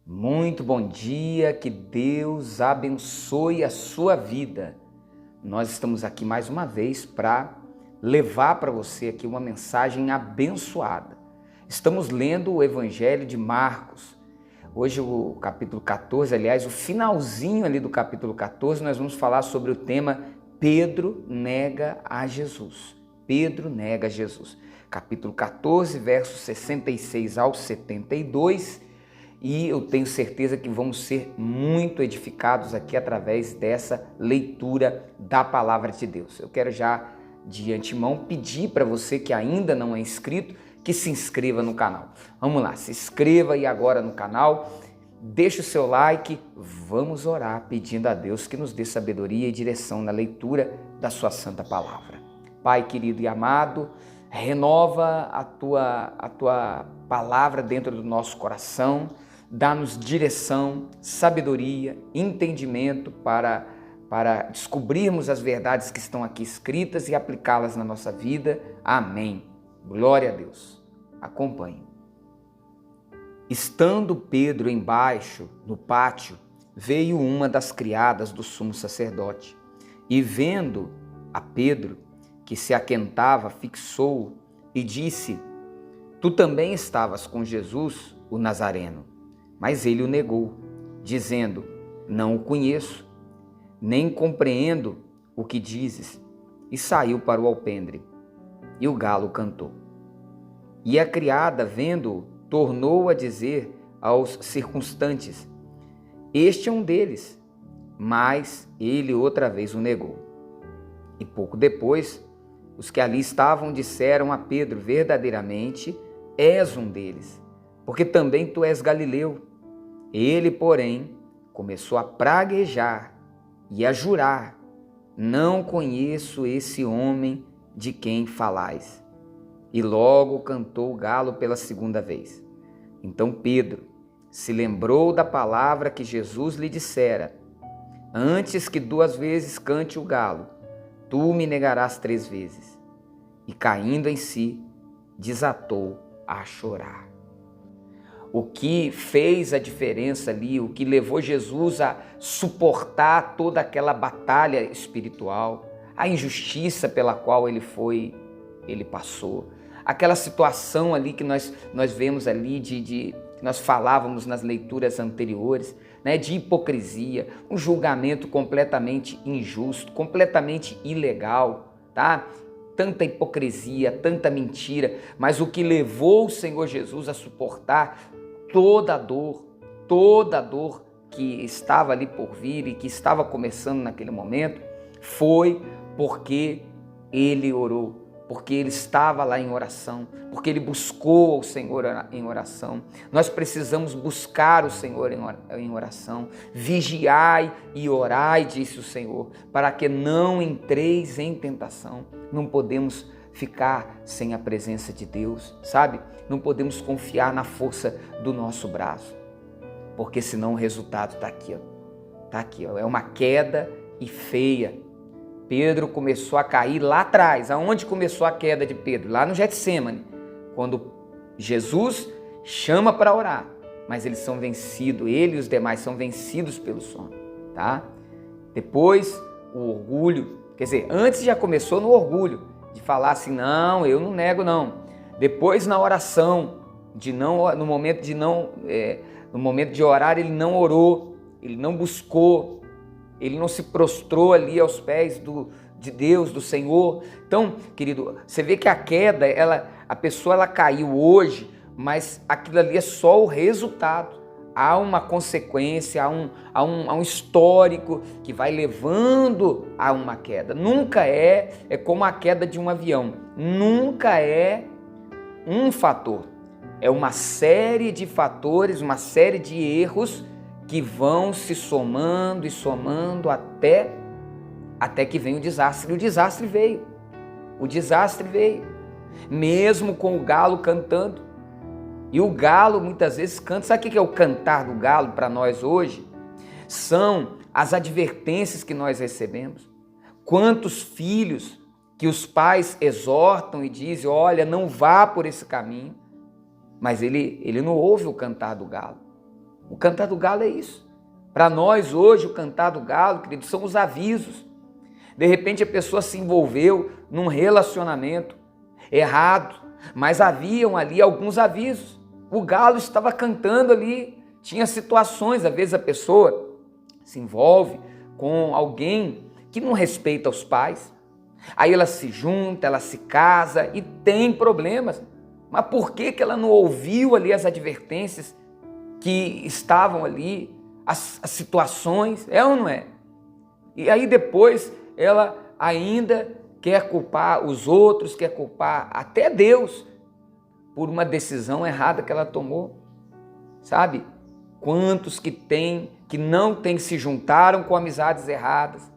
Muito bom dia, que Deus abençoe a sua vida. Nós estamos aqui mais uma vez para levar para você aqui uma mensagem abençoada. Estamos lendo o Evangelho de Marcos. Hoje o capítulo 14, aliás, o finalzinho ali do capítulo 14, nós vamos falar sobre o tema Pedro nega a Jesus. Pedro nega a Jesus. Capítulo 14, versos 66 ao 72. E eu tenho certeza que vamos ser muito edificados aqui através dessa leitura da Palavra de Deus. Eu quero já de antemão pedir para você que ainda não é inscrito, que se inscreva no canal. Vamos lá, se inscreva aí agora no canal, deixa o seu like, vamos orar pedindo a Deus que nos dê sabedoria e direção na leitura da sua santa palavra. Pai querido e amado, renova a tua palavra dentro do nosso coração, dá-nos direção, sabedoria, entendimento para descobrirmos as verdades que estão aqui escritas e aplicá-las na nossa vida. Amém. Glória a Deus. Acompanhe. Estando Pedro embaixo, no pátio, veio uma das criadas do sumo sacerdote e, vendo a Pedro, que se aquentava, fixou-o e disse: Tu também estavas com Jesus, o Nazareno. Mas ele o negou, dizendo: Não o conheço, nem compreendo o que dizes. E saiu para o alpendre. E o galo cantou. E a criada, vendo-o, tornou a dizer aos circunstantes: Este é um deles. Mas ele outra vez o negou. E pouco depois, os que ali estavam disseram a Pedro: Verdadeiramente és um deles, porque também tu és galileu. Ele, porém, começou a praguejar e a jurar: Não conheço esse homem de quem falais. E logo cantou o galo pela segunda vez. Então Pedro se lembrou da palavra que Jesus lhe dissera: Antes que 2 vezes cante o galo, tu me negarás 3 vezes. E caindo em si, desatou a chorar. O que fez a diferença ali, o que levou Jesus a suportar toda aquela batalha espiritual, a injustiça pela qual ele passou, aquela situação ali que nós vemos ali, que nós falávamos nas leituras anteriores, né, de hipocrisia, um julgamento completamente injusto, completamente ilegal, tá? Tanta hipocrisia, tanta mentira, mas o que levou o Senhor Jesus a suportar toda a dor que estava ali por vir e que estava começando naquele momento, foi porque ele orou, porque ele estava lá em oração, porque ele buscou o Senhor em oração. Nós precisamos buscar o Senhor em oração. Vigiai e orai, disse o Senhor, para que não entreis em tentação. Não podemos ficar sem a presença de Deus, sabe? Não podemos confiar na força do nosso braço, porque senão o resultado está aqui, ó. Está aqui, ó. É uma queda e feia. Pedro começou a cair lá atrás. Aonde começou a queda de Pedro? Lá no Getsêmani, quando Jesus chama para orar, mas eles são vencidos, ele e os demais são vencidos pelo sono, tá? Depois o orgulho, quer dizer, antes já começou no orgulho, de falar assim: não, eu não nego não. Depois na oração, no momento de orar, ele não orou, ele não buscou, ele não se prostrou ali aos pés de Deus, do Senhor. Então, querido, você vê que a queda, a pessoa caiu hoje, mas aquilo ali é só o resultado. Há uma consequência, há um histórico que vai levando a uma queda. Nunca é como a queda de um avião. Nunca é um fator. É uma série de fatores, uma série de erros que vão se somando e somando até que vem o desastre. E o desastre veio. O desastre veio. Mesmo com o galo cantando. E o galo muitas vezes canta. Sabe o que é o cantar do galo para nós hoje? São as advertências que nós recebemos. Quantos filhos que os pais exortam e dizem: olha, não vá por esse caminho. Mas ele não ouve o cantar do galo. O cantar do galo é isso. Para nós hoje, o cantar do galo, querido, são os avisos. De repente a pessoa se envolveu num relacionamento errado, mas haviam ali alguns avisos. O galo estava cantando ali, tinha situações, às vezes a pessoa se envolve com alguém que não respeita os pais, aí ela se junta, ela se casa e tem problemas. Mas por que ela não ouviu ali as advertências que estavam ali, as situações, é ou não é? E aí depois ela ainda quer culpar os outros, quer culpar até Deus por uma decisão errada que ela tomou, sabe? Quantos que não se juntaram com amizades erradas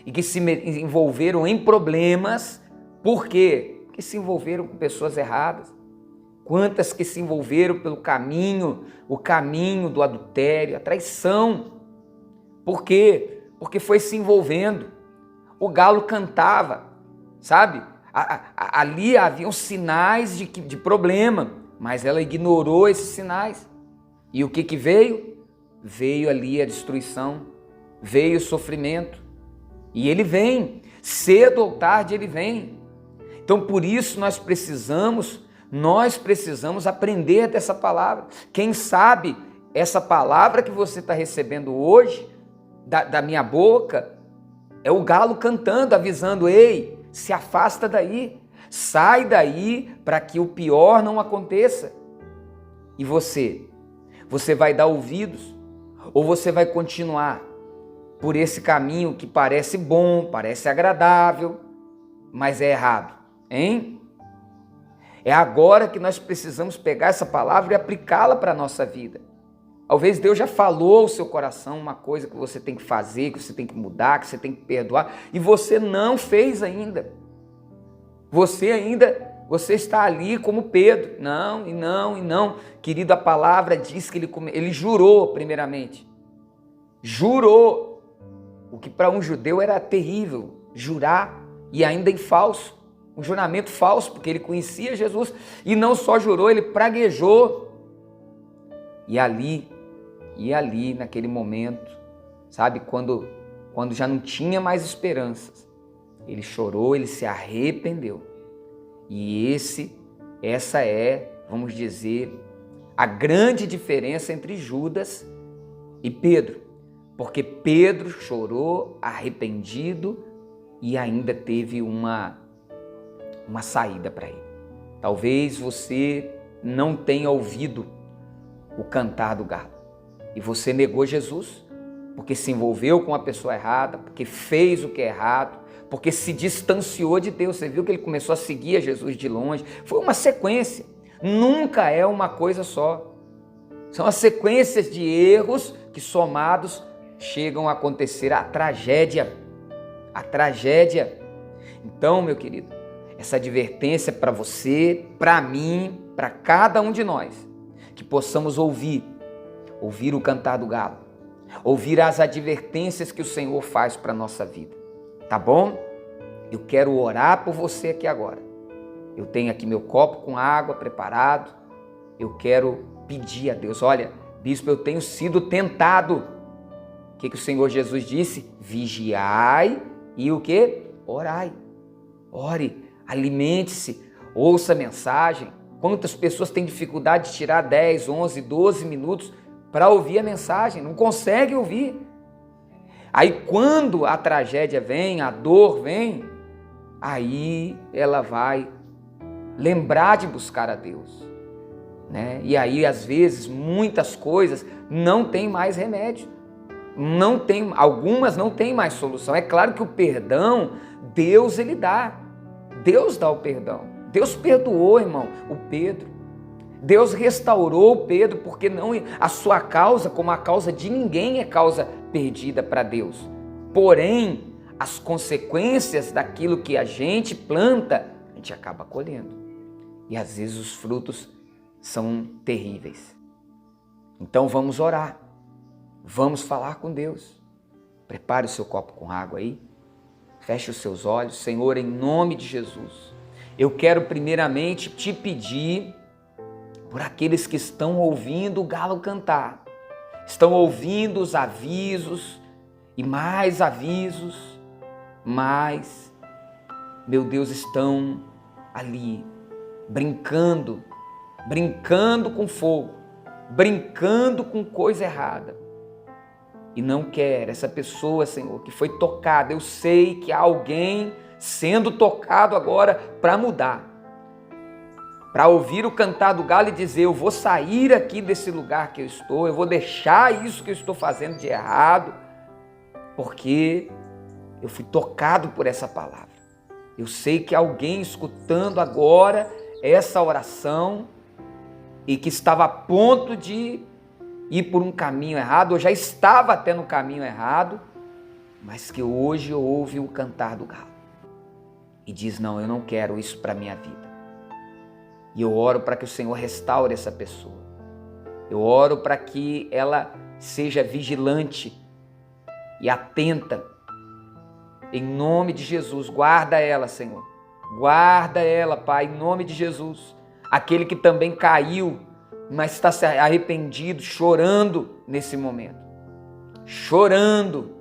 e que se envolveram em problemas, por quê? Porque se envolveram com pessoas erradas. Quantas que se envolveram pelo caminho, o caminho do adultério, a traição. Por quê? Porque foi se envolvendo. O galo cantava, sabe? Ali haviam sinais de problema, mas ela ignorou esses sinais. E o que veio? Veio ali a destruição, veio o sofrimento. E ele vem, cedo ou tarde ele vem. Então por isso nós precisamos aprender dessa palavra. Quem sabe essa palavra que você está recebendo hoje, da minha boca, é o galo cantando, avisando: ei, se afasta daí, sai daí para que o pior não aconteça. E você vai dar ouvidos ou você vai continuar por esse caminho que parece bom, parece agradável, mas é errado, hein? É agora que nós precisamos pegar essa palavra e aplicá-la para a nossa vida. Talvez Deus já falou ao seu coração uma coisa que você tem que fazer, que você tem que mudar, que você tem que perdoar, e você não fez ainda. Você está ali como Pedro. Não, e não, e não. Querido, a palavra diz que ele jurou primeiramente. Jurou. O que para um judeu era terrível, jurar, e ainda em falso. Um juramento falso, porque ele conhecia Jesus. E não só jurou, ele praguejou. E ali, naquele momento, sabe, quando já não tinha mais esperanças, ele chorou, ele se arrependeu. E essa é, vamos dizer, a grande diferença entre Judas e Pedro. Porque Pedro chorou, arrependido, e ainda teve uma saída para ele. Talvez você não tenha ouvido o cantar do galo. E você negou Jesus, porque se envolveu com a pessoa errada, porque fez o que é errado, porque se distanciou de Deus. Você viu que ele começou a seguir a Jesus de longe. Foi uma sequência. Nunca é uma coisa só. São as sequências de erros que somados chegam a acontecer a tragédia. A tragédia. Então, meu querido, essa advertência para você, para mim, para cada um de nós, que possamos ouvir o cantar do galo, ouvir as advertências que o Senhor faz para a nossa vida, tá bom? Eu quero orar por você aqui agora. Eu tenho aqui meu copo com água preparado, eu quero pedir a Deus: olha, bispo, eu tenho sido tentado. O que o Senhor Jesus disse? Vigiai e o quê? Orai. Ore, alimente-se, ouça a mensagem. Quantas pessoas têm dificuldade de tirar 10, 11, 12 minutos para ouvir a mensagem? Não consegue ouvir. Aí quando a tragédia vem, a dor vem, aí ela vai lembrar de buscar a Deus, né? E aí às vezes muitas coisas não tem mais remédio. Algumas não tem mais solução. É claro que o perdão, Deus ele dá. Deus dá o perdão. Deus perdoou, irmão, o Pedro. Deus restaurou o Pedro, porque não a sua causa, como a causa de ninguém, é causa perdida para Deus. Porém, as consequências daquilo que a gente planta, a gente acaba colhendo. E às vezes os frutos são terríveis. Então vamos orar. Vamos falar com Deus. Prepare o seu copo com água aí. Feche os seus olhos. Senhor, em nome de Jesus, eu quero primeiramente te pedir por aqueles que estão ouvindo o galo cantar. estão ouvindo os avisos e mais avisos, mas, meu Deus, estão ali brincando com fogo, brincando com coisa errada. E não quer essa pessoa, Senhor, que foi tocada. Eu sei que há alguém sendo tocado agora para mudar, para ouvir o cantar do galo e dizer: eu vou sair aqui desse lugar que eu estou, eu vou deixar isso que eu estou fazendo de errado, porque eu fui tocado por essa palavra. Eu sei que alguém escutando agora essa oração e que estava a ponto de ir por um caminho errado, ou já estava até no caminho errado, mas que hoje ouve o cantar do galo e diz: não, eu não quero isso para a minha vida. E eu oro para que o Senhor restaure essa pessoa. Eu oro para que ela seja vigilante e atenta. Em nome de Jesus, guarda ela, Senhor. Guarda ela, Pai, em nome de Jesus. Aquele que também caiu, mas está se arrependido, chorando nesse momento. Chorando,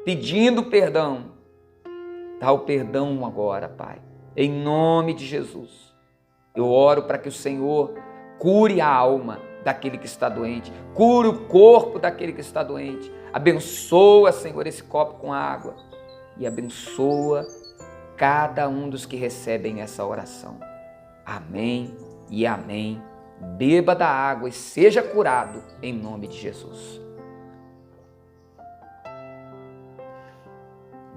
pedindo perdão. Dá o perdão agora, Pai. Em nome de Jesus. Eu oro para que o Senhor cure a alma daquele que está doente. Cure o corpo daquele que está doente. Abençoa, Senhor, esse copo com água. E abençoa cada um dos que recebem essa oração. Amém e amém. Beba da água e seja curado em nome de Jesus.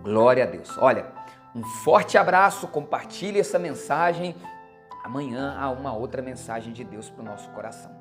Glória a Deus. Olha, um forte abraço, compartilhe essa mensagem. Amanhã há uma outra mensagem de Deus para o nosso coração.